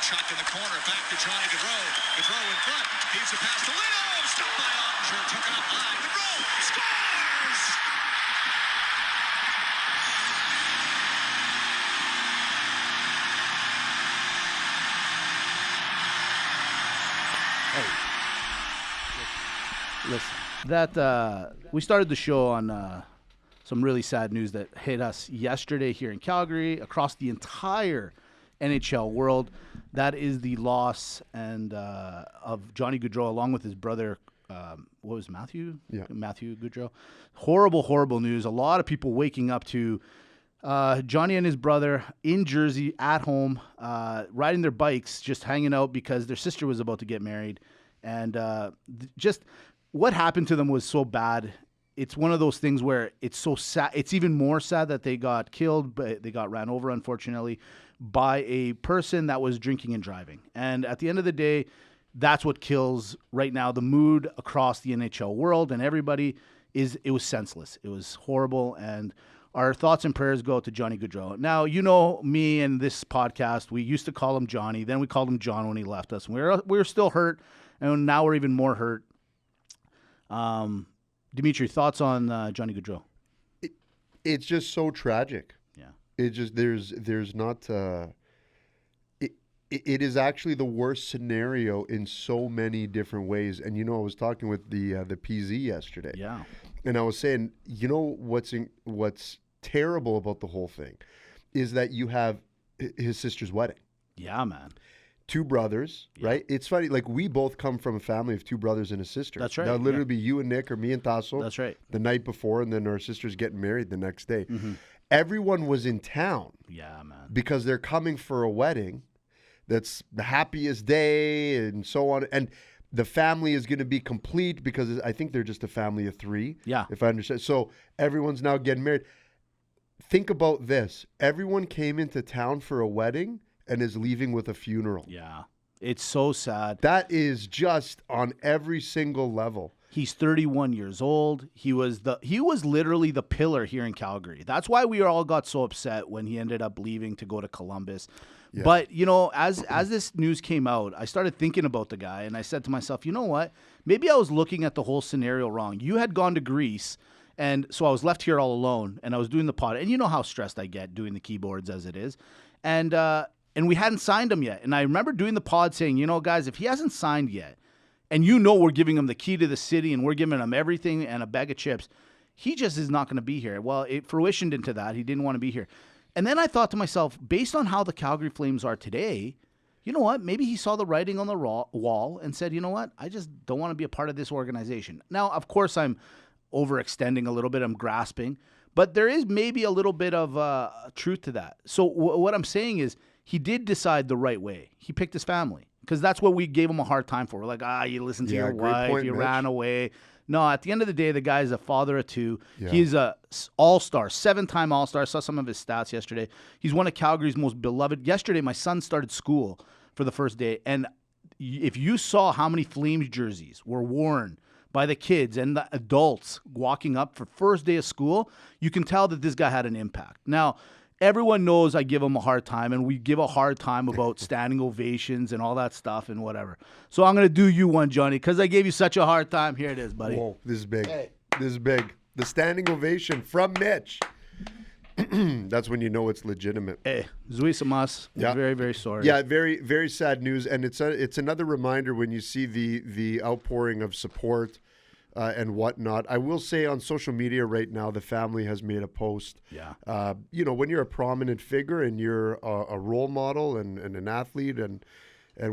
Chuck in the corner, back to Johnny Gaudreau. Gaudreau in front, feeds the pass to Leo. Stopped by Ottinger, took it up high. Gaudreau scores! Hey, listen. That we started the show on some really sad news that hit us yesterday here in Calgary, across the entire NHL world. That is the loss of Johnny Gaudreau, along with his brother. What was Matthew? Yeah. Matthew Gaudreau. Horrible, horrible news. A lot of people waking up to Johnny and his brother in Jersey at home, riding their bikes, just hanging out because their sister was about to get married. And just what happened to them was so bad. It's one of those things where it's so sad. It's even more sad that they got killed, but they got ran over, unfortunately, by a person that was drinking and driving. And at the end of the day, that's what kills right now the mood across the NHL world, and everybody it was senseless. It was horrible, and our thoughts and prayers go to Johnny Gaudreau. Now, you know me and this podcast, we used to call him Johnny, then we called him John when he left us. We're still hurt, and now we're even more hurt. Dimitri, thoughts on Johnny Gaudreau? It's just so tragic. Yeah. It just there's not. It is actually the worst scenario in so many different ways. And I was talking with the PZ yesterday. Yeah. And I was saying, what's terrible about the whole thing is that you have his sister's wedding. Yeah, man. Two brothers, right? It's funny. Like, we both come from a family of two brothers and a sister. That's right. That'll literally be you and Nick, or me and Tasso. That's right. The night before, and then our sister's getting married the next day. Mm-hmm. Everyone was in town. Yeah, man. Because they're coming for a wedding that's the happiest day and so on. And the family is going to be complete because I think they're just a family of three. Yeah. If I understand. So everyone's now getting married. Think about this. Everyone came into town for a wedding and is leaving with a funeral. Yeah. It's so sad. That is just on every single level. He's 31 years old. He was literally the pillar here in Calgary. That's why we all got so upset when he ended up leaving to go to Columbus. Yeah. But, as this news came out, I started thinking about the guy, and I said to myself, you know what? Maybe I was looking at the whole scenario wrong. You had gone to Greece, and so I was left here all alone, and I was doing the pod. And you know how stressed I get doing the keyboards as it is. And we hadn't signed him yet. And I remember doing the pod saying, guys, if he hasn't signed yet, and we're giving him the key to the city and we're giving him everything and a bag of chips, he just is not going to be here. Well, it fruitioned into that. He didn't want to be here. And then I thought to myself, based on how the Calgary Flames are today, you know what? Maybe he saw the writing on the wall and said, you know what? I just don't want to be a part of this organization. Now, of course, I'm overextending a little bit. I'm grasping. But there is maybe a little bit of truth to that. So what I'm saying is, he did decide the right way. He picked his family because that's what we gave him a hard time for. We're like, you listened to your wife, point, you Mitch. ran away. No, at the end of the day, the guy is a father of two. Yeah. He's a all-star, 7-time all-star. I saw some of his stats yesterday. He's one of Calgary's most beloved. Yesterday, my son started school for the first day, and if you saw how many Flames jerseys were worn by the kids and the adults walking up for first day of school, you can tell that this guy had an impact. Now, everyone knows I give him a hard time, and we give a hard time about standing ovations and all that stuff and whatever. So I'm going to do you one, Johnny, because I gave you such a hard time. Here it is, buddy. Whoa, this is big. Hey. This is big. The standing ovation from Mitch. That's when you know it's legitimate. Hey, zui samas. Yeah. Very, very sorry. Yeah, very, very sad news. And it's another reminder when you see the outpouring of support and whatnot. I will say on social media right now, the family has made a post. Yeah. When you're a prominent figure and you're a role model and an athlete and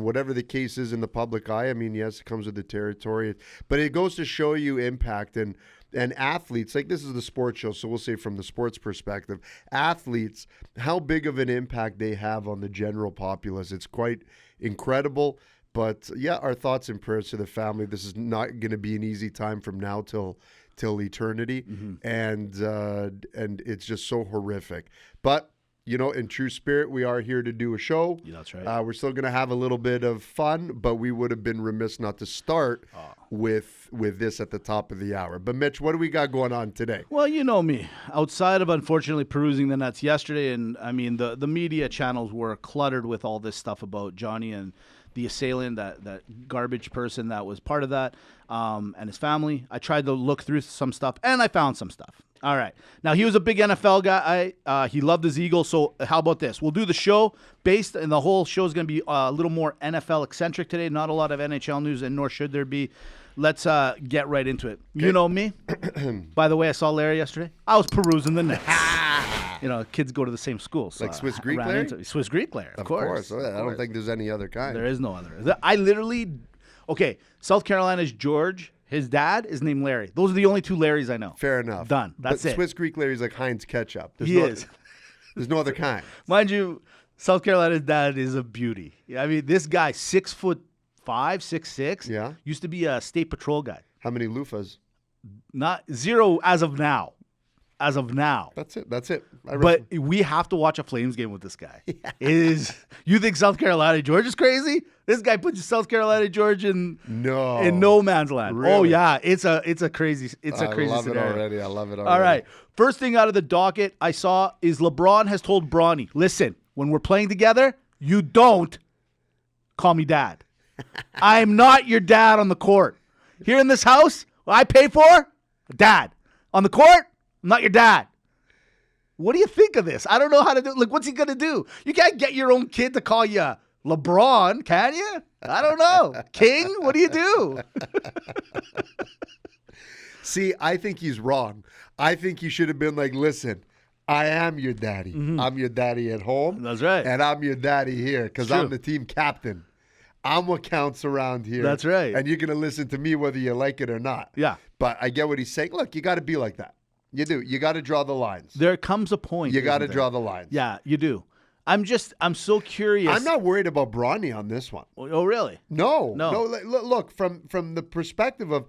whatever the case is in the public eye, I mean, yes, it comes with the territory. But it goes to show you impact. And athletes, like this is the sports show, so we'll say from the sports perspective, athletes, how big of an impact they have on the general populace. It's quite incredible. But yeah, our thoughts and prayers to the family. This is not going to be an easy time from now till eternity, and it's just so horrific. But in true spirit, we are here to do a show. Yeah, that's right. We're still going to have a little bit of fun, but we would have been remiss not to start with this at the top of the hour. But Mitch, what do we got going on today? Well, you know me. Outside of unfortunately perusing the nets yesterday, and I mean the media channels were cluttered with all this stuff about Johnny and the assailant, that garbage person that was part of that, and his family. I tried to look through some stuff, and I found some stuff. All right. Now, he was a big NFL guy. He loved his Eagles. So how about this? We'll do the show and the whole show is going to be a little more NFL-eccentric today. Not a lot of NHL news, and nor should there be. Let's get right into it. Okay. You know me. By the way, I saw Larry yesterday. I was perusing the nets. Kids go to the same school. So like Swiss Greek Larry? Swiss Greek Larry, of course. I don't think there's any other kind. There is no other. I literally, South Carolina's George. His dad is named Larry. Those are the only two Larrys I know. Fair enough. Done. That's it. Swiss Greek Larry's like Heinz ketchup. Is. There's no other kind. Mind you, South Carolina's dad is a beauty. I mean, this guy, 6'5", 6'6". Yeah. Used to be a state patrol guy. How many loofahs? Not zero as of now. That's it. But we have to watch a Flames game with this guy. Yeah. You think South Carolina George is crazy? This guy puts South Carolina George in no man's land. Really? Oh yeah, it's a crazy scenario. I love it already. All right. First thing out of the docket I saw is LeBron has told Bronny, listen, when we're playing together, you don't call me dad. I'm not your dad on the court. Here in this house, what I pay for, dad. On the court, I'm not your dad. What do you think of this? I don't know how to do it. Like, what's he going to do? You can't get your own kid to call you LeBron, can you? I don't know. King, what do you do? See, I think he's wrong. I think he should have been like, listen, I am your daddy. Mm-hmm. I'm your daddy at home. That's right. And I'm your daddy here because I'm the team captain. I'm what counts around here. That's right. And you're going to listen to me whether you like it or not. Yeah. But I get what he's saying. Look, you got to be like that. You do. You got to draw the lines. There comes a point. You got to draw the lines. Yeah, you do. I'm so curious. I'm not worried about Bronny on this one. Oh, really? No. Look, from the perspective of,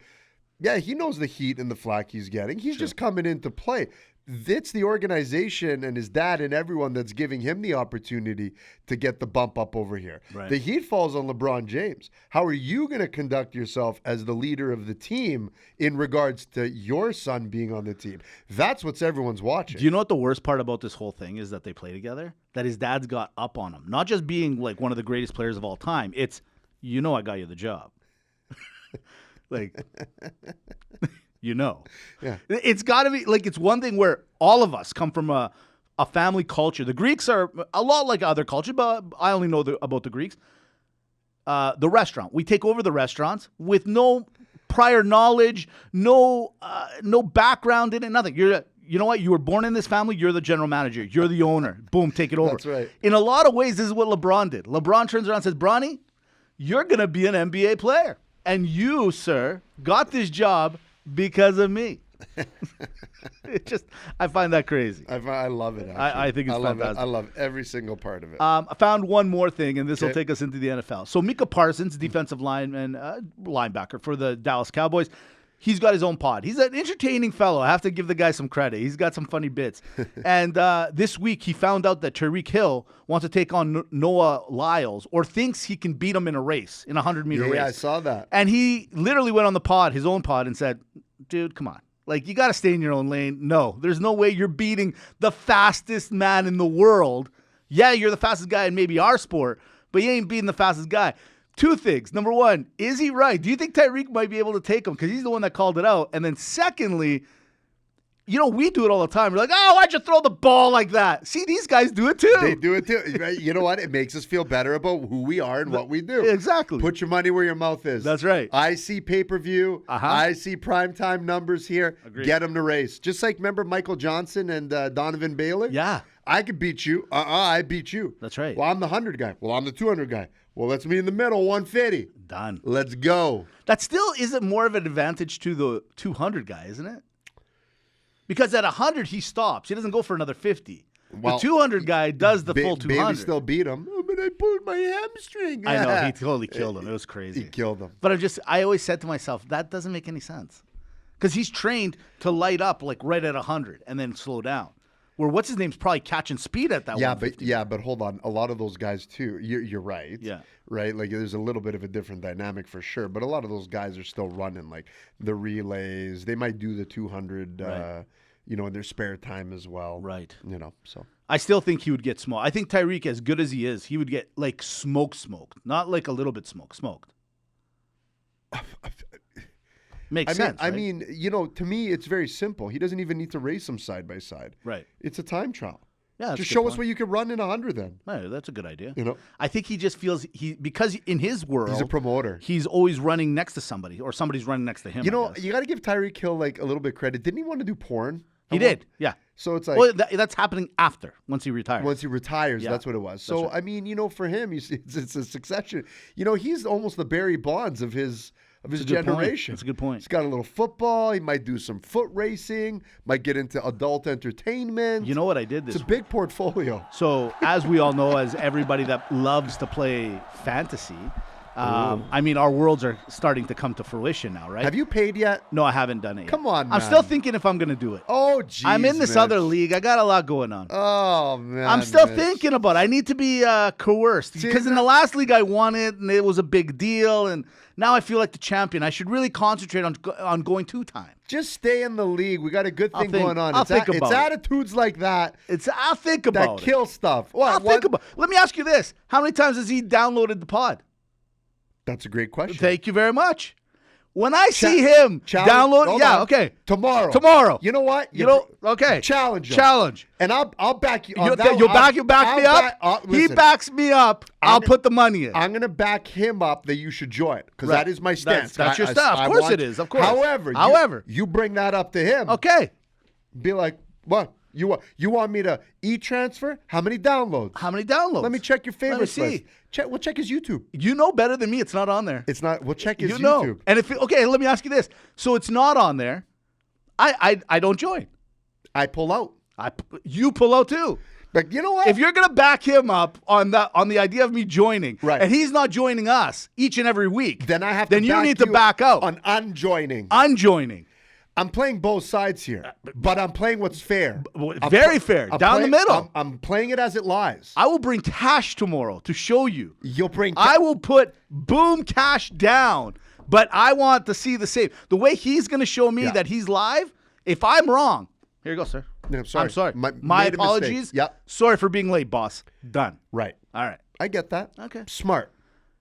he knows the heat and the flack he's getting. He's just coming in to play. It's the organization and his dad and everyone that's giving him the opportunity to get the bump up over here. Right. The heat falls on LeBron James. How are you going to conduct yourself as the leader of the team in regards to your son being on the team? That's what everyone's watching. Do you know what the worst part about this whole thing is that they play together? That his dad's got up on him. Not just being like one of the greatest players of all time. It's, I got you the job. Like... Yeah. It's got to be like, it's one thing where all of us come from a family culture. The Greeks are a lot like other cultures, but I only know about the Greeks. The restaurant. We take over the restaurants with no prior knowledge, no background in it, nothing. You know what? You were born in this family. You're the general manager. You're the owner. Boom, take it over. That's right. In a lot of ways, this is what LeBron did. LeBron turns around and says, Bronny, you're going to be an NBA player. And you, sir, got this job because of me. I find that crazy. I love it. I think it's fantastic. I love every single part of it. I found one more thing, and this will take us into the NFL. So Micah Parsons, defensive linebacker for the Dallas Cowboys, he's got his own pod. He's an entertaining fellow. I have to give the guy some credit. He's got some funny bits. And this week he found out that Tyreek Hill wants to take on Noah Lyles, or thinks he can beat him in a race, in a 100-meter race. Yeah, I saw that. And he literally went on the pod, his own pod, and said, dude, come on. Like, you got to stay in your own lane. No, there's no way you're beating the fastest man in the world. Yeah, you're the fastest guy in maybe our sport, but you ain't beating the fastest guy. Two things. Number one, is he right? Do you think Tyreek might be able to take him? Because he's the one that called it out. And then secondly, we do it all the time. We're like, oh, why'd you throw the ball like that? See, these guys do it too. They do it too. You know what? It makes us feel better about who we are and what we do. Exactly. Put your money where your mouth is. That's right. I see pay-per-view. I see primetime numbers here. Agreed. Get them to race. Just like, remember Michael Johnson and Donovan Baylor? Yeah. I could beat you. I beat you. That's right. Well, I'm the 100 guy. Well, I'm the 200 guy. Well, let's meet in the middle, 150. Done. Let's go. That still isn't more of an advantage to the 200 guy, isn't it? Because at 100, he stops. He doesn't go for another 50. Well, the 200 guy does the full 200. Bailey still beat him. Oh, but I pulled my hamstring. I know. He totally killed him. It was crazy. He killed him. But I always said to myself, that doesn't make any sense. Because he's trained to light up like right at 100 and then slow down. Where what's his name's probably catching speed at that. But hold on. A lot of those guys too. You're right. Yeah. Right. Like there's a little bit of a different dynamic for sure. But a lot of those guys are still running like the relays. They might do the 200. Right. In their spare time as well. Right. So I still think he would get smoked. I think Tyreek, as good as he is, he would get like smoked, not like a little bit smoked. Makes sense. I mean, to me, it's very simple. He doesn't even need to race them side by side. Right. It's a time trial. Yeah. Just show us what you can run in 100 then. Right, that's a good idea. I think he just feels because in his world he's a promoter. He's always running next to somebody or somebody's running next to him. You got to give Tyreek Hill like a little bit of credit. Didn't he want to do porn? He did. Yeah. So it's like that's happening once he retires. Once he retires, yeah. That's what it was. So right. I mean, for him, it's a succession. He's almost the Barry Bonds of his generation. That's a good point. He's got a little football. He might do some foot racing. Might get into adult entertainment. You know what I did this? It's a big portfolio. So as we all know, as everybody that loves to play fantasy. I mean, our worlds are starting to come to fruition now, right? Have you paid yet? No, I haven't done it yet. Come on, man. I'm still thinking if I'm going to do it. Oh, geez, I'm in this other league. I got a lot going on. Oh, man. I'm still thinking about it. I need to be coerced. Because in the last league, I won it, and it was a big deal, and now I feel like the champion. I should really concentrate on going 2 times. Just stay in the league. We got a good thing going on. I'll think about it. It's attitudes like that. I'll think about that kill stuff. Think about it. Let me ask you this. How many times has he downloaded the pod? That's a great question. Thank you very much. When I see him download, okay. Tomorrow. You know what? Okay. Challenge. And I'll back you. You'll back me up? He backs me up. I'll put the money in. I'm going to back him up that you should join because that is my stance. That's your stance. Of course it is. Of course. However, you bring that up to him. Okay. Be like, what? You want me to e-transfer? How many downloads? Let me check your favorites list. We'll check his YouTube. You know better than me. It's not on there. It's not. We'll check his YouTube. And let me ask you this. So it's not on there. I don't join. I pull out. You pull out too. But you know what? If you're gonna back him up on the idea of me joining, right, and he's not joining us each and every week, then I have to. Then you need to back out on unjoining. I'm playing both sides here, but I'm playing what's fair. Very fair. Down the middle. I'm playing it as it lies. I will bring cash tomorrow to show you. You'll bring I will put boom cash down, but I want to see the same. The way he's going to show me that he's live, if I'm wrong, here you go, sir. No, I'm sorry. My apologies. Yep. Sorry for being late, boss. Done. Right. All right. I get that. Okay. Smart.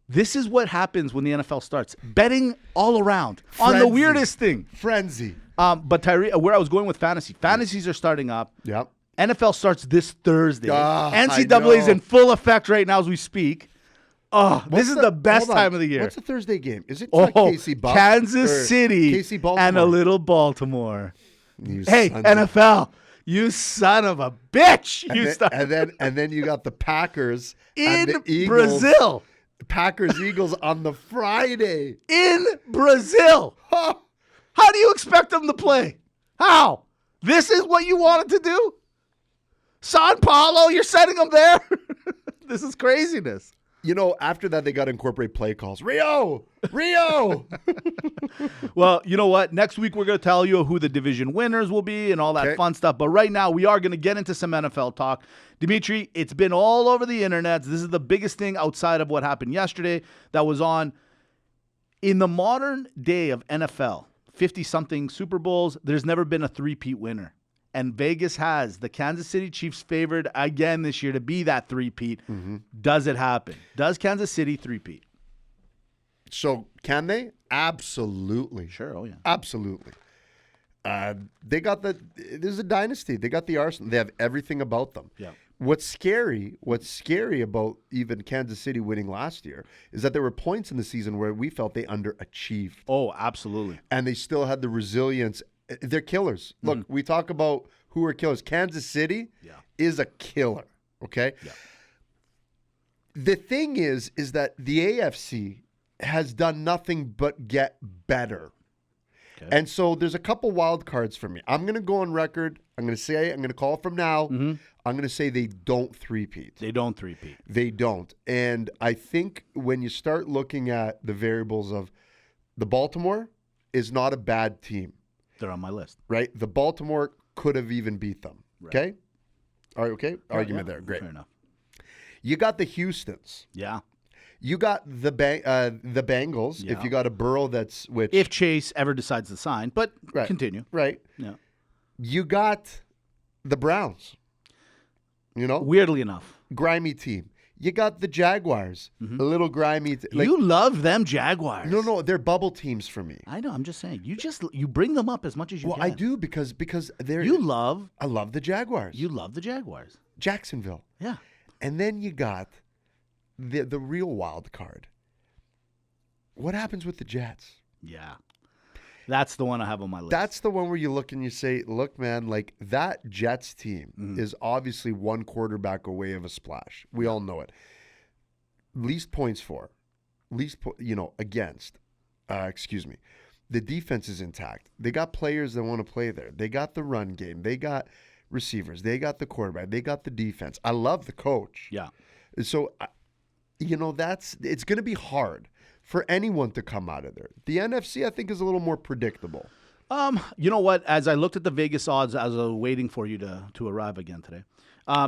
This is what happens when the NFL starts. Betting all around on the weirdest thing. Frenzy. But Tyree, where I was going with fantasy. Fantasies are starting up. Yep. NFL starts this Thursday. NCAA is in full effect right now as we speak. This is the best time of the year. What's the Thursday game? Is it KC Bucks? Kansas City KC Baltimore? And a little Baltimore. Hey, NFL. You son of a bitch. And then you got the Packers in and the Eagles. Brazil. Packers-Eagles on the Friday. In Brazil. How do you expect them to play? How? This is what you wanted to do? Sao Paulo, you're sending them there? This is craziness. After that, they got to incorporate play calls. Rio! Well, you know what? Next week, we're going to tell you who the division winners will be and all that fun stuff. But right now, we are going to get into some NFL talk. Dimitri, it's been all over the internet. This is the biggest thing outside of what happened yesterday that was on. In the modern day of NFL, 50-something Super Bowls, there's never been a three-peat winner. And Vegas has the Kansas City Chiefs favored again this year to be that three-peat. Mm-hmm. Does it happen? Does Kansas City three-peat? So can they? Absolutely. Sure. Oh, yeah. Absolutely. There's a dynasty. They got the arsenal. They have everything about them. Yeah. What's scary about even Kansas City winning last year is that there were points in the season where we felt they underachieved. Oh, absolutely. And they still had the resilience. They're killers. Look, we talk about who are killers. Kansas City is a killer, okay? Yeah. The thing is that the AFC has done nothing but get better. Okay. And so there's a couple wild cards for me. I'm going to go on record. I'm going to call it from now. Mm-hmm. I'm going to say they don't three-peat. They don't three-peat. They don't. And I think when you start looking at the variables of the Baltimore is not a bad team. They're on my list. Right? The Baltimore could have even beat them. Right. Okay? All right, okay, argument there. Great. Fair enough. You got the Houstons. Yeah. You got the Bengals. Yeah. If you got a Burrow that's If Chase ever decides to sign, but Right. continue. right. Yeah. You got the Browns. You know, Weirdly enough. grimy team. You got the Jaguars, a little grimy. You love them Jaguars. No, they're bubble teams for me. I know. I'm just saying. You bring them up as much as you Well, can. I do because they're. I love the Jaguars. You love the Jaguars. Jacksonville, Yeah. and then you got the real wild card. What happens with the Jets? Yeah. That's the one I have on my list. That's the one where you look and you say, look, man, like that Jets team is obviously one quarterback away of a splash. We all know it. Least points for, against. The defense is intact. They got players that want to play there. They got the run game. They got receivers. They got the quarterback. They got the defense. I love the coach. Yeah. So, it's going to be hard for anyone to come out of there. The NFC, I think, is a little more predictable. You know what? As I looked at the Vegas odds, as I was waiting for you to arrive again today,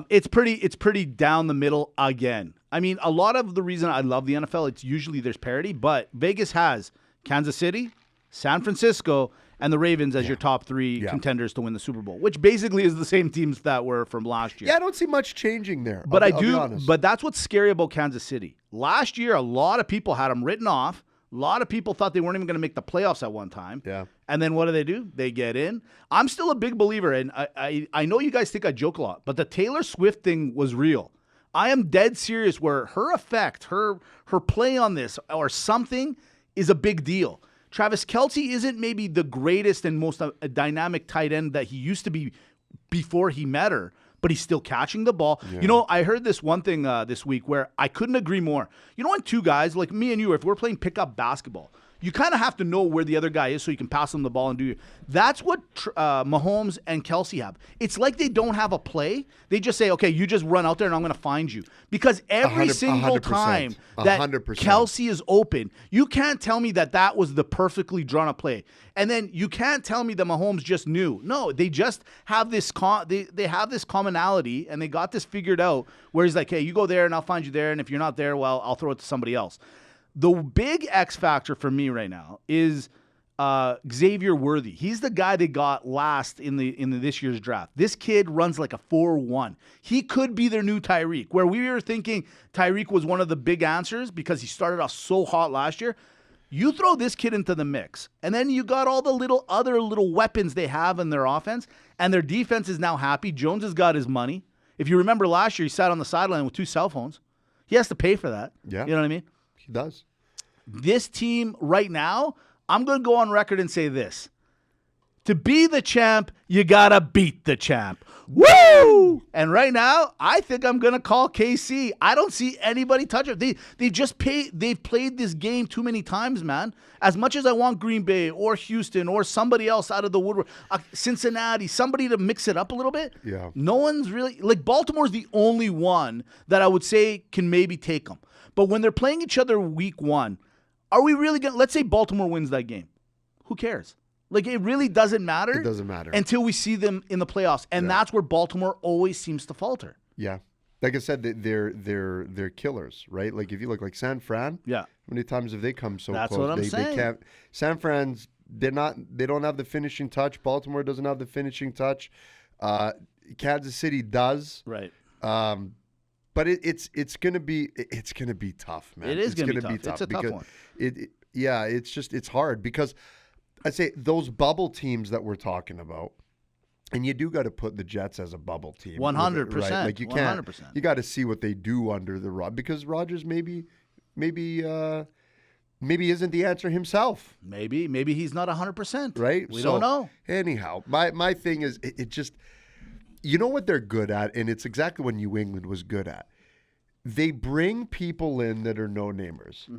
it's pretty down the middle again. I mean, a lot of the reason I love the NFL, it's usually there's parity, but Vegas has Kansas City, San Francisco, and the Ravens as your top three contenders to win the Super Bowl, which basically is the same teams that were from last year. Yeah, I don't see much changing there. But I'll be honest. But that's what's scary about Kansas City. Last year, a lot of people had them written off. A lot of people thought they weren't even going to make the playoffs at one time. Yeah. And then what do? They get in. I'm still a big believer, and I know you guys think I joke a lot, but the Taylor Swift thing was real. I am dead serious where her effect, her play on this or something is a big deal. Travis Kelce isn't maybe the greatest and most dynamic tight end that he used to be before he met her, but he's still catching the ball. Yeah. You know, I heard this one thing this week where I couldn't agree more. You know, when two guys like me and you, if we're playing pickup basketball, you kind of have to know where the other guy is so you can pass him the ball and do. That's what Mahomes and Kelce have. It's like they don't have a play. They just say, okay, you just run out there and I'm going to find you. Because every single 100%, time that 100%. Kelce is open, you can't tell me that was the perfectly drawn up play. And then you can't tell me that Mahomes just knew. No, they just have this they have this commonality and they got this figured out where he's like, hey, you go there and I'll find you there. And if you're not there, well, I'll throw it to somebody else. The big X factor for me right now is Xavier Worthy. He's the guy they got last in this year's draft. This kid runs like a 4.1. He could be their new Tyreek, where we were thinking Tyreek was one of the big answers because he started off so hot last year. You throw this kid into the mix, and then you got all the other little weapons they have in their offense, and their defense is now happy. Jones has got his money. If you remember last year, he sat on the sideline with 2 cell phones. He has to pay for that. Yeah. You know what I mean? He does. This team right now, I'm going to go on record and say this. To be the champ, you got to beat the champ. Woo! And right now, I think I'm going to call KC. I don't see anybody touch it. They've played this game too many times, man. As much as I want Green Bay or Houston or somebody else out of the woodwork, Cincinnati, somebody to mix it up a little bit. Yeah. No one's really, like Baltimore's the only one that I would say can maybe take them. But when they're playing each other week one, are we really going to, let's say Baltimore wins that game. Who cares? Like, it really doesn't matter. It doesn't matter. Until we see them in the playoffs. And that's where Baltimore always seems to falter. Yeah. Like I said, they're killers, right? Like, if you look like San Fran, how many times have they come so close? That's what I'm saying. They can't. San Fran's, they don't have the finishing touch. Baltimore doesn't have the finishing touch. Kansas City does. Right. But it's gonna be tough, man. It is gonna be tough. It's a tough one. It's hard because I'd say those bubble teams that we're talking about, and you do got to put the Jets as a bubble team. 100%. Right? Like you can't. 100%. You got to see what they do under the rod because Rodgers maybe isn't the answer himself. Maybe he's not 100%. Right. We don't know. Anyhow, my thing is it just. You know what they're good at, and it's exactly what New England was good at. They bring people in that are no-namers,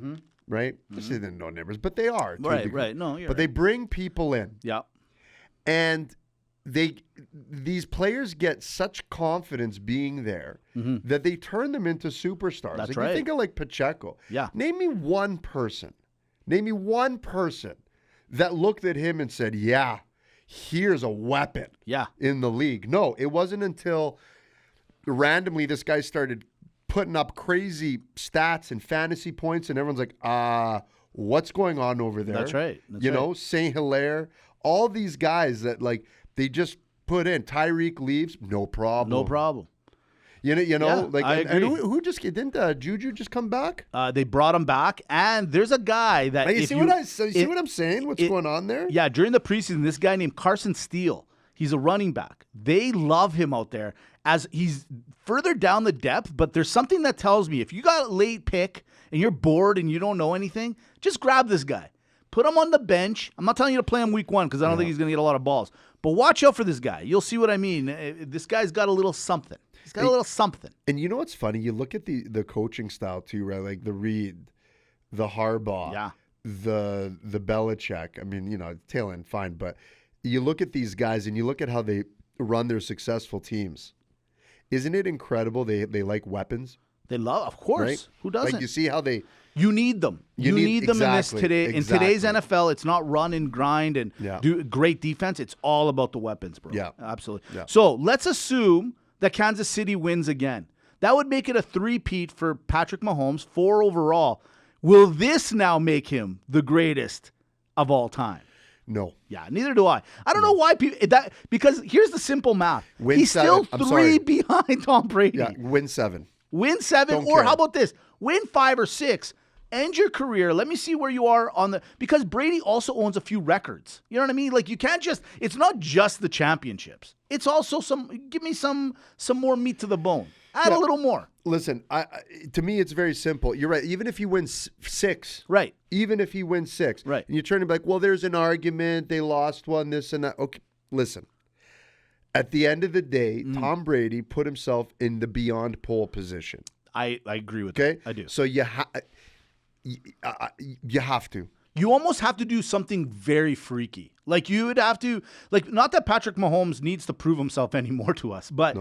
right? I say they're no-namers, but they are. Right. No, you're right. they bring people in. Yeah. And these players get such confidence being there that they turn them into superstars. That's like right. You think of like Pacheco. Yeah. Name me one person that looked at him and said, yeah, here's a weapon in the league. No, it wasn't until randomly this guy started putting up crazy stats and fantasy points, and everyone's like, what's going on over there? That's right. That's you right. know, Saint Hilaire, all these guys that like they just put in. Tyreek leaves, no problem. No problem. You know, Yeah, like I and agree. who just didn't Juju just come back? They brought him back, and there's a guy that You see what I'm saying? What's going on there? Yeah, during the preseason, this guy named Carson Steele, he's a running back. They love him out there as he's further down the depth, but there's something that tells me if you got a late pick and you're bored and you don't know anything, just grab this guy. Put him on the bench. I'm not telling you to play him week 1 because I don't think he's going to get a lot of balls. But watch out for this guy. You'll see what I mean. This guy's got a little something. He's got a little something. And you know what's funny? You look at the coaching style too, right? Like the Reed, the Harbaugh, the Belichick. I mean, you know, tail end, fine. But you look at these guys and you look at how they run their successful teams. Isn't it incredible? They like weapons. They love, of course. Right? Who doesn't? Like you see how they. You need them. You need them exactly, in today's NFL. It's not run and grind and do great defense. It's all about the weapons, bro. Yeah, absolutely. Yeah. So let's assume that Kansas City wins again. That would make it a three-peat for Patrick Mahomes, 4 overall. Will this now make him the greatest of all time? No. Yeah, neither do I. I don't know why people because here's the simple math. He's still 3 behind Tom Brady. Yeah, win 7. Win 7, Don't or care. how about this? Win 5 or 6. End your career. Let me see where you are on because Brady also owns a few records. You know what I mean? Like you can't it's not just the championships. It's also give me some more meat to the bone. Add a little more. Listen, to me, it's very simple. You're right. Even if he wins 6, right? Even if he wins 6, right? And you turn to be like, well, there's an argument. They lost one, this and that. Okay, listen. At the end of the day, Tom Brady put himself in the beyond pole position. I agree with that. I do. So you have to. You almost have to do something very freaky. Like you would have to, not that Patrick Mahomes needs to prove himself anymore to us, but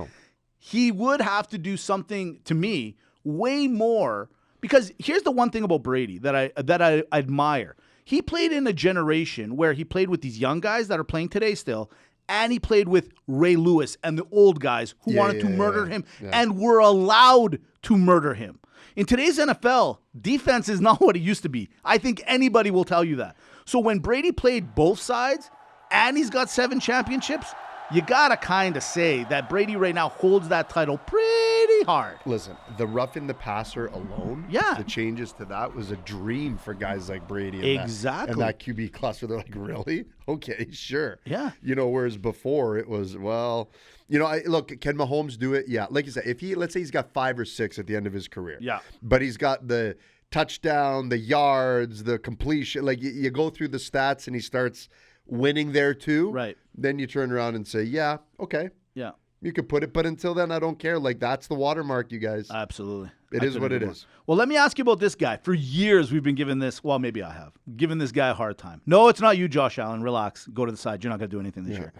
he would have to do something, to me, way more. Because here's the one thing about Brady that I admire. He played in a generation where he played with these young guys that are playing today still, and he played with Ray Lewis and the old guys who wanted to murder him and were allowed to murder him. In today's NFL, defense is not what it used to be. I think anybody will tell you that. So when Brady played both sides and he's got 7 championships, you got to kind of say that Brady right now holds that title pretty hard. Listen, the roughing the passer alone, the changes to that was a dream for guys like Brady. And that QB cluster. They're like, really? Okay, sure. Yeah. You know, whereas before it was, well, you know, look, can Mahomes do it? Yeah. Like you said, let's say he's got 5 or 6 at the end of his career. Yeah. But he's got the touchdown, the yards, the completion. Like you go through the stats and he starts winning there too. Right. Then you turn around and say, yeah, okay. Yeah. You could put it, but until then, I don't care. Like, that's the watermark, you guys. Absolutely. It is what it is. Well, let me ask you about this guy. For years, we've been giving this, well, maybe I have, given this guy a hard time. No, it's not you, Josh Allen. Relax. Go to the side. You're not going to do anything this year.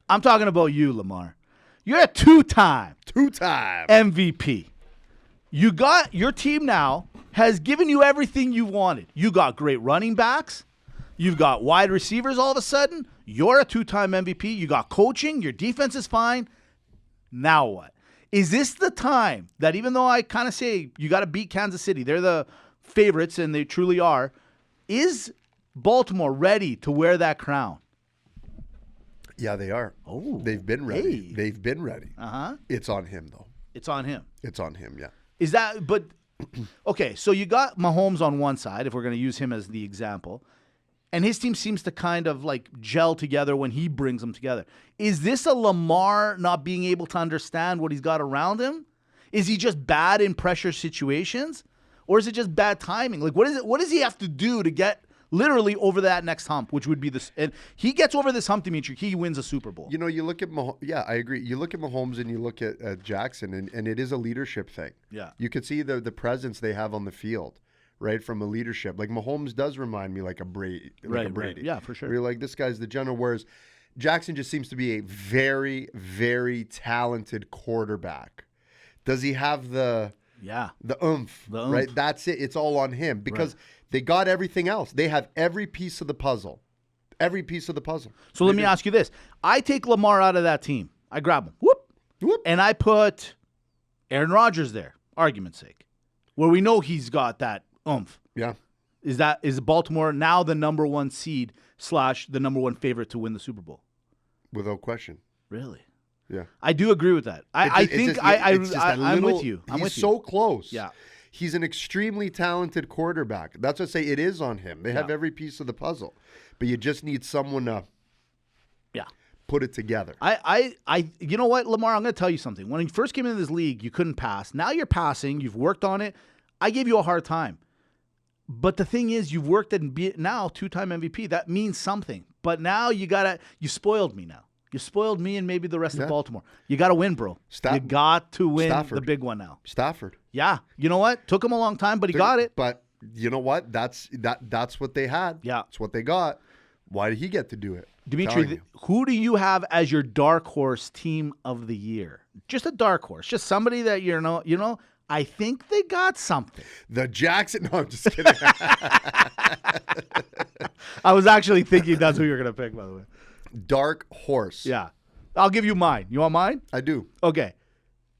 I'm talking about you, Lamar. You're a two-time MVP. You got your team now has given you everything you wanted. You got great running backs. You've got wide receivers all of a sudden. You're a 2-time MVP. You got coaching. Your defense is fine. Now what? Is this the time that even though I kind of say you got to beat Kansas City, they're the favorites and they truly are, is Baltimore ready to wear that crown? Yeah, they are. Oh, they've been ready. Hey. They've been ready. It's on him, though. It's on him. It's on him, yeah. Is that, but, okay, so you got Mahomes on one side, if we're going to use him as the example, and his team seems to kind of like gel together when he brings them together. Is this a Lamar not being able to understand what he's got around him? Is he just bad in pressure situations? Or is it just bad timing? Like, what is it? What does he have to do to get literally over that next hump, which would be this? And he gets over this hump, Dimitri, he wins a Super Bowl. You know, you look at Mahomes. Yeah, I agree. You look at Mahomes and you look at Jackson, and it is a leadership thing. Yeah. You could see the presence they have on the field. Right, from a leadership. Like Mahomes does remind me like a Brady. Right. Yeah, for sure. Where you're like, this guy's the general, whereas Jackson just seems to be a very, very talented quarterback. Does he have the oomph? Right? That's it. It's all on him because they got everything else. They have every piece of the puzzle. Every piece of the puzzle. So let me ask you this. I take Lamar out of that team. I grab him. Whoop. And I put Aaron Rodgers there, argument's sake, where we know he's got that oomph. Yeah. Is Baltimore now the number 1 seed / the number 1 favorite to win the Super Bowl? Without question. Really? Yeah. I do agree with that. I'm with you. He's so close. Yeah. He's an extremely talented quarterback. That's what I say. It is on him. They have every piece of the puzzle, but you just need someone to put it together. You know what, Lamar? I'm going to tell you something. When you first came into this league, you couldn't pass. Now you're passing. You've worked on it. I gave you a hard time. But the thing is, you've worked and now 2-time MVP. That means something. But now you spoiled me now. You spoiled me and maybe the rest of Baltimore. You got to win, bro. You got to win the big one now. Stafford. Yeah. You know what? Took him a long time, but he got it. But you know what? That's what they had. Yeah. That's what they got. Why did he get to do it? Dimitri, who do you have as your dark horse team of the year? Just a dark horse. Just somebody that you know, I think they got something. The Jackson. No, I'm just kidding. I was actually thinking that's who you're going to pick, by the way. Dark horse. Yeah. I'll give you mine. You want mine? I do. Okay.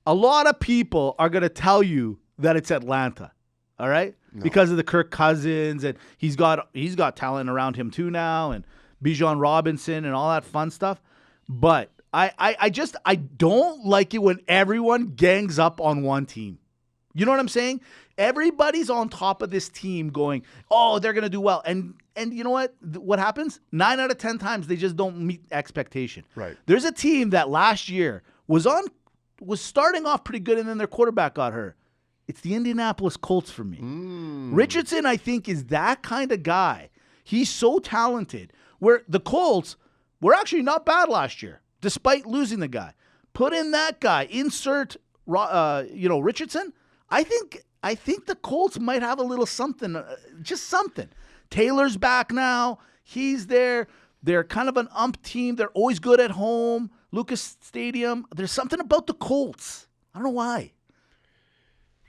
A lot of people are going to tell you that it's Atlanta. All right? No. Because of the Kirk Cousins, and he's got talent around him too now, and Bijan Robinson and all that fun stuff. But I don't like it when everyone gangs up on one team. You know what I'm saying? Everybody's on top of this team going, oh, they're going to do well. And you know what? What happens? 9 out of 10 times, they just don't meet expectation. Right. There's a team that last year was starting off pretty good, and then their quarterback got hurt. It's the Indianapolis Colts for me. Richardson, I think, is that kind of guy. He's so talented. Where the Colts were actually not bad last year, despite losing the guy. Put in that guy. Insert, Richardson. I think the Colts might have a little something, just something. Taylor's back now. He's there. They're kind of an team. They're always good at home. Lucas Stadium. There's something about the Colts. I don't know why.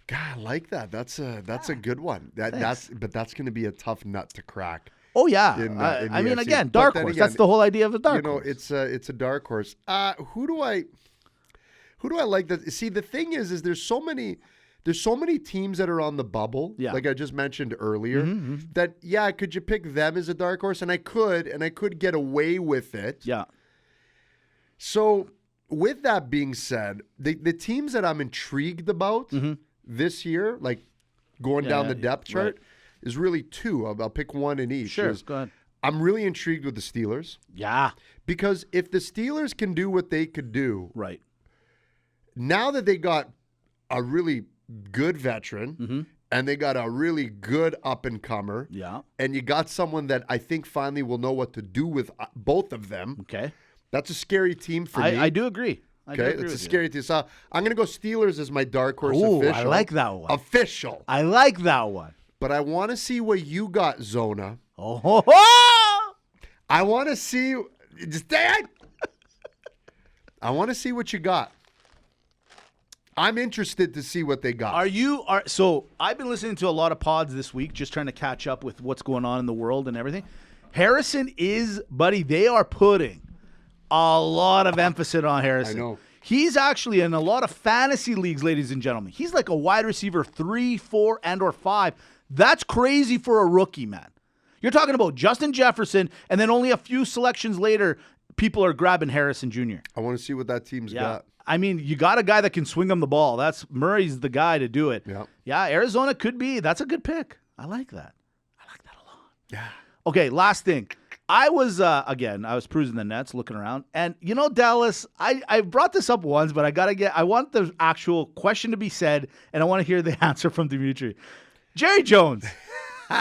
God, I like that. That's a good one. That's going to be a tough nut to crack. Oh yeah. I mean, again, dark horse. That's the whole idea of a dark horse. It's a dark horse. Who do I like that? See, the thing is there's so many teams that are on the bubble, like I just mentioned earlier, that, could you pick them as a dark horse? And I could get away with it. Yeah. So with that being said, the teams that I'm intrigued about this year, like going down the depth chart, is really 2. I'll pick one in each. Sure, go ahead. I'm really intrigued with the Steelers. Yeah. Because if the Steelers can do what they could do, right, now that they got a really good veteran and they got a really good up-and-comer, and you got someone that I think finally will know what to do with both of them. Okay. That's a scary team for me. I do agree. It's a scary team. So I'm going to go Steelers as my dark horse official. I like that one. Official. I like that one. But I want to see what you got, Zona. Oh. I want to see. I want to see what you got. I'm interested to see what they got. So I've been listening to a lot of pods this week, just trying to catch up with what's going on in the world and everything. Harrison buddy, they are putting a lot of emphasis on Harrison. I know. He's actually in a lot of fantasy leagues, ladies and gentlemen. He's like a wide receiver 3, 4, and/or 5. That's crazy for a rookie, man. You're talking about Justin Jefferson, and then only a few selections later, people are grabbing Harrison Jr. I want to see what that team's got. I mean, you got a guy that can swing him the ball. Murray's the guy to do it. Yeah, Arizona could be. That's a good pick. I like that. I like that a lot. Yeah. Okay, last thing. I was cruising the nets, looking around, and Dallas, I brought this up once, but I want the actual question to be said, and I want to hear the answer from Dimitri. Jerry Jones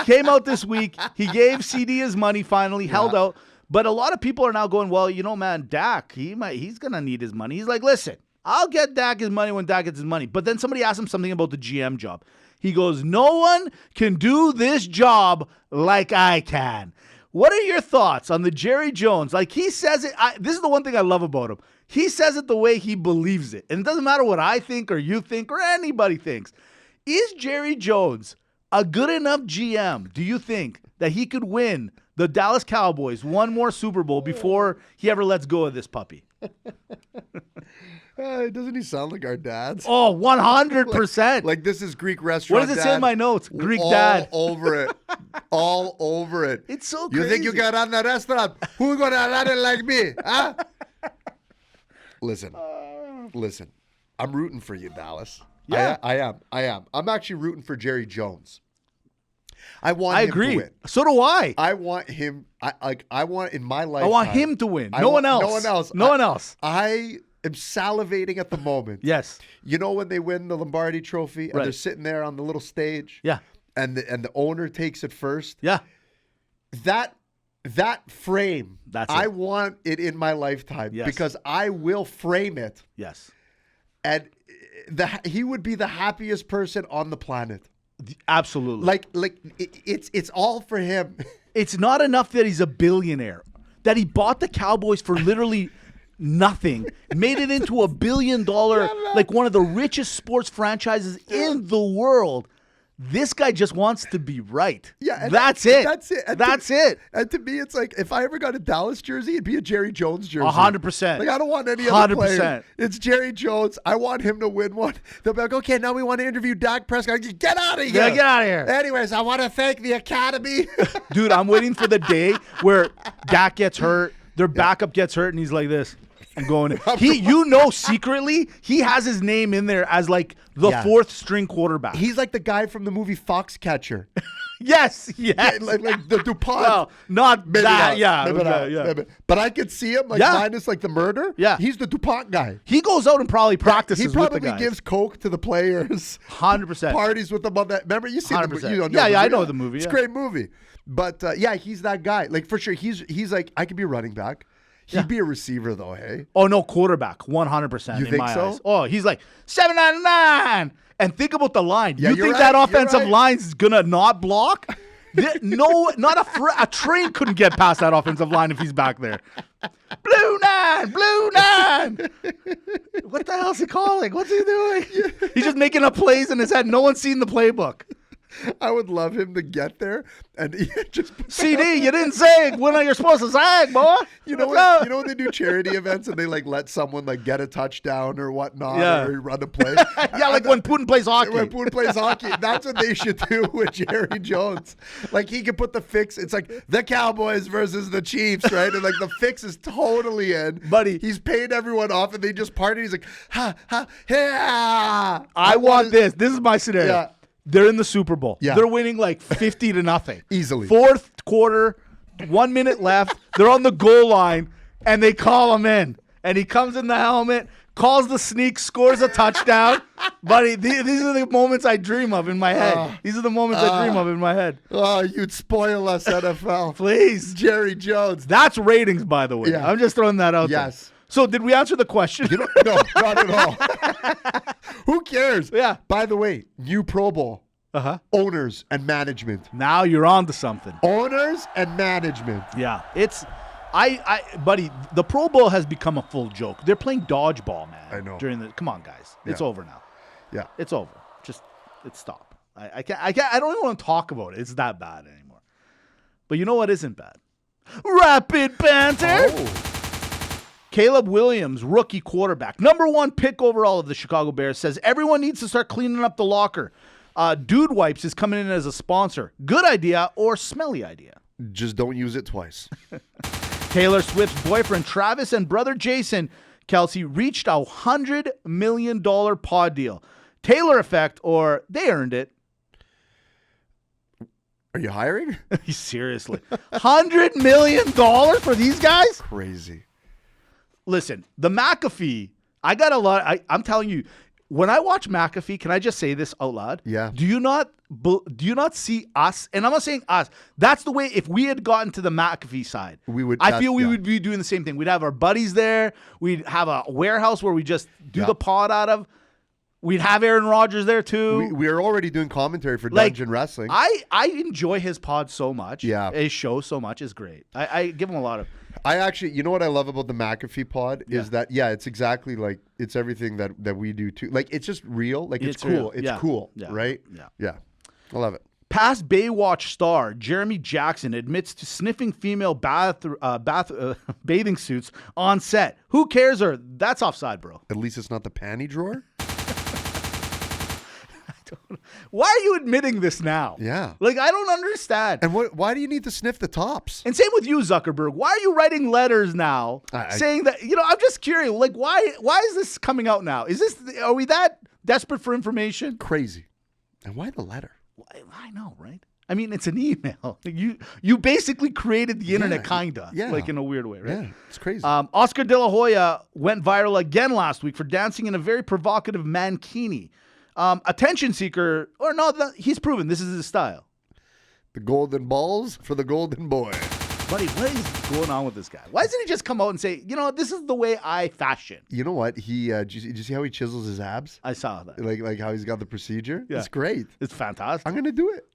came out this week. He gave CD his money finally, held out. But a lot of people are now going, well, man, Dak, he's going to need his money. He's like, listen, I'll get Dak his money when Dak gets his money. But then somebody asked him something about the GM job. He goes, no one can do this job like I can. What are your thoughts on the Jerry Jones? Like, he says it. This is the one thing I love about him. He says it the way he believes it. And it doesn't matter what I think or you think or anybody thinks. Is Jerry Jones a good enough GM, do you think, that he could win the Dallas Cowboys one more Super Bowl before he ever lets go of this puppy? Doesn't he sound like our dads? Oh, 100%. Like this is Greek restaurant. What does it say in my notes? Greek all dad. over it. All over it. It's so You crazy. think you can run the restaurant? Who's going to run it like me? Huh? Listen. I'm rooting for you, Dallas. Yeah. I am. I'm actually rooting for Jerry Jones. I want I him agree. to win. So do I. I want him. I want in my life. I want him to win. No one else. No one else. No one else. I am salivating at the moment. Yes. You know when they win the Lombardi Trophy and Right. they're sitting there on the little stage. Yeah. And the owner takes it first. Yeah. That frame. That's I it. want it in my lifetime Yes. because I will frame it, Yes. and he would be the happiest person on the planet. Absolutely. Like it's all for him. It's not enough that he's a billionaire, that he bought the Cowboys for literally nothing, made it into $1 billion, like one of the richest sports franchises in the world. This guy just wants to be right. Yeah, and that's it. That's it. And That's it. And to me, it's like if I ever got a Dallas jersey, it'd be a Jerry Jones jersey. 100%. Like I don't want any other 100%. player. It's Jerry Jones. I want him to win one. They'll be like, okay, now we want to interview Dak Prescott. Get out of here. Yeah, get out of here. Anyways, I want to thank the Academy. Dude, I'm waiting for the day where Dak gets hurt, their backup gets hurt, and he's like this. I'm going. Secretly, he has his name in there as like the fourth string quarterback. He's like the guy from the movie Foxcatcher. Yes. like the DuPont. Well, not Maybe that. not. Yeah. Maybe. But I could see him, like minus like the murder. Yeah. He's the DuPont guy. He goes out and probably practices He probably with the guys. gives coke to the players. 100%. Parties with them on that. Remember, you see the 100%. movie. You don't know Yeah, the I movie. know the movie, It's a yeah. great movie. But he's that guy. Like for sure, he's like I could be a running back. He'd be a receiver though. Hey. Oh no, quarterback, 100%. You in think my so? eyes. Oh, he's like 799. And think about the line. Yeah, you you're think right, that offensive you're right. line's gonna not block? No, not a train couldn't get past that offensive line if he's back there. Blue nine. What the hell's he calling? What's he doing? He's just making up plays in his head. No one's seen the playbook. I would love him to get there and just CD, you didn't say when you're supposed to sag, boy. You know when they do charity events and they like let someone like get a touchdown or whatnot or run a play. Yeah, like when Putin plays hockey. When Putin plays hockey, that's what they should do with Jerry Jones. Like he could put the fix. It's like the Cowboys versus the Chiefs, right? And like the fix is totally in. Buddy. He's paid everyone off and they just party. He's like, ha, ha, yeah. I want this. This is my scenario. Yeah. They're in the Super Bowl. Yeah. They're winning like 50-0. Easily. Fourth quarter, 1 minute left. They're on the goal line, and they call him in. And he comes in the helmet, calls the sneak, scores a touchdown. Buddy, these are the moments I dream of in my head. These are the moments I dream of in my head. Oh, you'd spoil us, NFL. Please. Jerry Jones. That's ratings, by the way. Yeah. I'm just throwing that out there. Yes. So did we answer the question? No, not at all. Who cares? Yeah. By the way, new Pro Bowl. Uh-huh. Owners and management. Now you're on to something. Owners and management. Yeah. It's buddy, the Pro Bowl has become a full joke. They're playing dodgeball, man. I know. Come on, guys. It's over now. Yeah. It's over. It's stop. I don't even want to talk about it. It's that bad anymore. But you know what isn't bad? Rapid banter. Oh. Caleb Williams, rookie quarterback, #1 pick overall of the Chicago Bears, says everyone needs to start cleaning up the locker. Dude Wipes is coming in as a sponsor. Good idea or smelly idea? Just don't use it twice. Taylor Swift's boyfriend Travis and brother Jason Kelsey reached a $100 million pod deal. Taylor effect or they earned it? Are you hiring? Seriously. $100 million for these guys? Crazy. Listen, the McAfee, I got a lot. I'm telling you, when I watch McAfee, can I just say this out loud? Yeah. Do you not see us? And I'm not saying us. That's the way. If we had gotten to the McAfee side, we would be doing the same thing. We'd have our buddies there. We'd have a warehouse where we just do the pod out of. We'd have Aaron Rodgers there too. We are already doing commentary for Dungeon Wrestling. I enjoy his pod so much. Yeah. His show so much is great. I give him a lot of. I actually, you know what I love about the McAfee pod is that, it's exactly like, it's everything that we do too. Like, it's just real. Like, it's cool. Real. It's Yeah. cool, Yeah. right? Yeah. Yeah. I love it. Past Baywatch star Jeremy Jackson admits to sniffing female bathing suits on set. Who cares? Or that's offside, bro. At least it's not the panty drawer. Why are you admitting this now? Yeah. Like, I don't understand. And why do you need to sniff the tops? And same with you, Zuckerberg. Why are you writing letters now saying that, I'm just curious. Like, why is this coming out now? Are we that desperate for information? Crazy. And why the letter? I know, right? I mean, it's an email. You basically created the internet, kinda. Yeah. Like in a weird way, right? Yeah, it's crazy. Oscar De La Hoya went viral again last week for dancing in a very provocative mankini. Attention seeker, or no, he's proven this is his style. The golden balls for the golden boy. Buddy, what is going on with this guy? Why doesn't he just come out and say, this is the way I fashion? You know what? Did you see how he chisels his abs? I saw that. Like how he's got the procedure? Yeah. It's great. It's fantastic. I'm going to do it.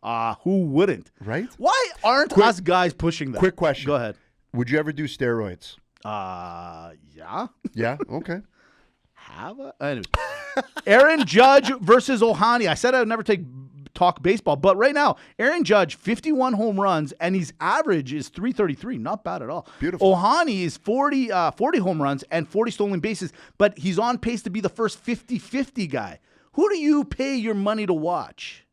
Who wouldn't? Right? Why aren't us guys pushing that? Quick question. Go ahead. Would you ever do steroids? Yeah. Yeah? Okay. Anyway. Aaron Judge versus Ohani. I said I would never talk baseball, but right now, Aaron Judge, 51 home runs, and his average is 333. Not bad at all. Beautiful. Ohani is 40 home runs and 40 stolen bases, but he's on pace to be the first 50-50 guy. Who do you pay your money to watch?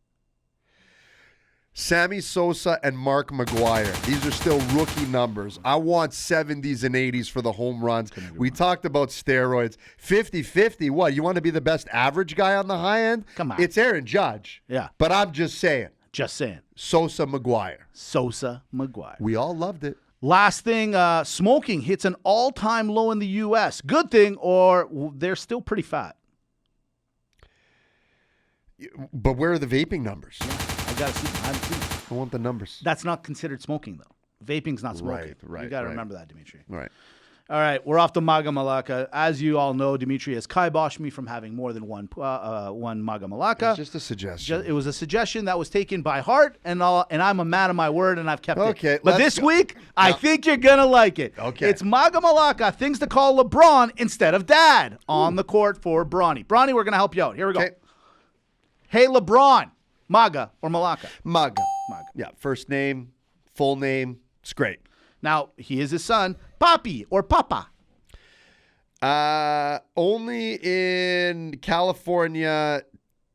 Sammy Sosa and Mark McGwire. These are still rookie numbers. I want 70s and 80s for the home runs. We talked about steroids. 50-50. What? You want to be the best average guy on the high end? Come on. It's Aaron Judge. Yeah. But I'm just saying. Sosa McGwire. We all loved it. Last thing, smoking hits an all-time low in the U.S. Good thing, or they're still pretty fat. But where are the vaping numbers? Yeah. I got to see them. I haven't seen them. I want the numbers. That's not considered smoking, though. Vaping's not smoking. Right. You got to remember that, Dimitri. Right. All right, we're off to MAGA Malaka. As you all know, Dimitri has kiboshed me from having more than one MAGA Malaka. It's just a suggestion. It was a suggestion that was taken by heart, and I'm a man of my word, and I've kept it. Okay, but this week, I think you're going to like it. Okay. It's MAGA Malaka, things to call LeBron instead of Dad on the court for Bronny. Bronny, we're going to help you out. Here we go. Hey, LeBron. MAGA or Malaka? MAGA. Yeah, first name, full name. It's great. Now, he is his son. Papi or Papa? Only in California,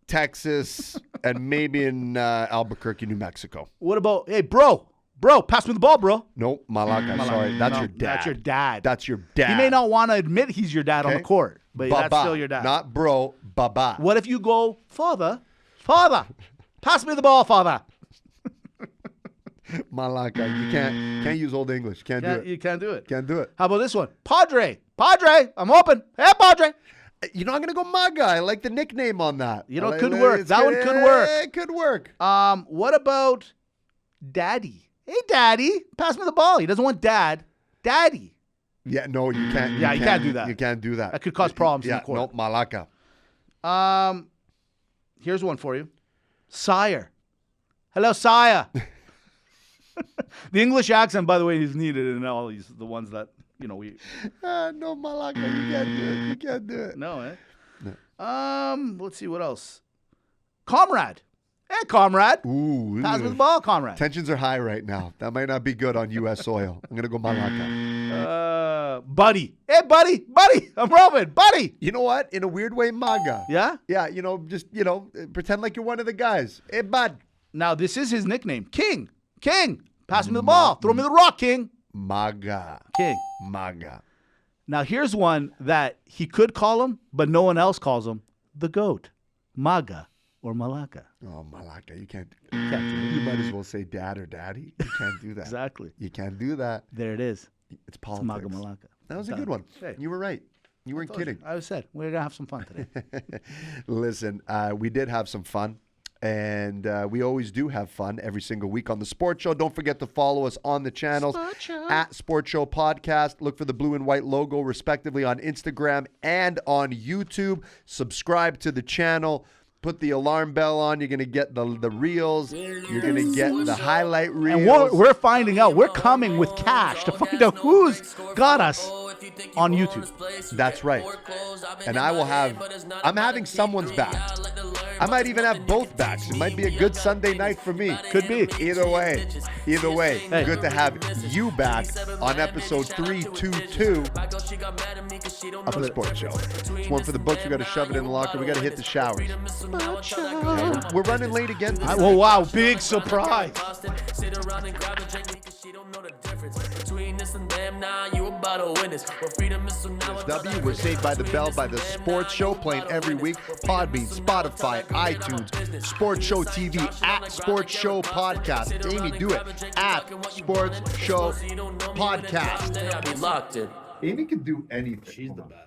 Texas, and maybe in Albuquerque, New Mexico. What about, hey, bro, pass me the ball, bro. Nope, Malaka. Sorry, that's your dad. That's your dad. That's your dad. He may not want to admit he's your dad on the court, but Baba, that's still your dad. Not bro, Baba. What if you go, Father, pass me the ball, Father? Malaka, you can't use Old English. Can't do it. You can't do it. Can't do it. How about this one? Padre, I'm open. Hey, Padre. I'm going to go MAGA. I like the nickname on that. It could work. That one could work. It could work. What about Daddy? Hey, Daddy, pass me the ball. He doesn't want Dad. Daddy. Yeah, no, you can't. You can't do that. You can't do that. That could cause problems in the court. No, Malaka. Here's one for you. Sire. Hello, Sire. The English accent, by the way, is needed in all these, the ones that, we... no, Malaka, you can't do it. You can't do it. No, eh? No. Let's see, what else? Comrade. Hey, comrade. Ooh. Pass me the ball, comrade. Tensions are high right now. That might not be good on U.S. soil. I'm going to go Malaka. Buddy. Hey, buddy. I'm Robin. Buddy. You know what? In a weird way, MAGA. Yeah? Yeah, just, pretend like you're one of the guys. Hey, bud. Now, this is his nickname. King. Pass me the ball. Throw me the rock, King. MAGA. King. MAGA. Now, here's one that he could call him, but no one else calls him. The GOAT. MAGA or Malaka. Oh, Malaka. You can't do that. You might as well say dad or daddy. You can't do that. Exactly. You can't do that. There it is. It's politics. It's MAGA Malaka. That was a good one. Hey. You were right. You weren't kidding. I said, we're going to have some fun today. Listen, we did have some fun. And we always do have fun every single week on the Sports Show. Don't forget to follow us on the channels at Sports Show Podcast. Look for the blue and white logo, respectively, on Instagram and on YouTube. Subscribe to the channel. Put the alarm bell on. You're going to get the reels. You're going to get the highlight reels. And we're finding out. We're coming with cash to find out who's got us on YouTube. That's right. And I'm having someone's back. I might even have both backs. It might be a good Sunday night for me. Could be. Either way, Hey. good to have you back on episode 322 of the Sports Show. It's one for the books. We got to shove it in the locker. We got to hit the showers. Yeah, we're running late again. Oh, wow. Big surprise. W, we're saved by the bell by the Sports Show, playing every week. Podbean, Spotify, iTunes, Sports Show TV, at Sports Show Podcast. Amy, do it. At Sports Show Podcast. Amy can do anything. She's the best.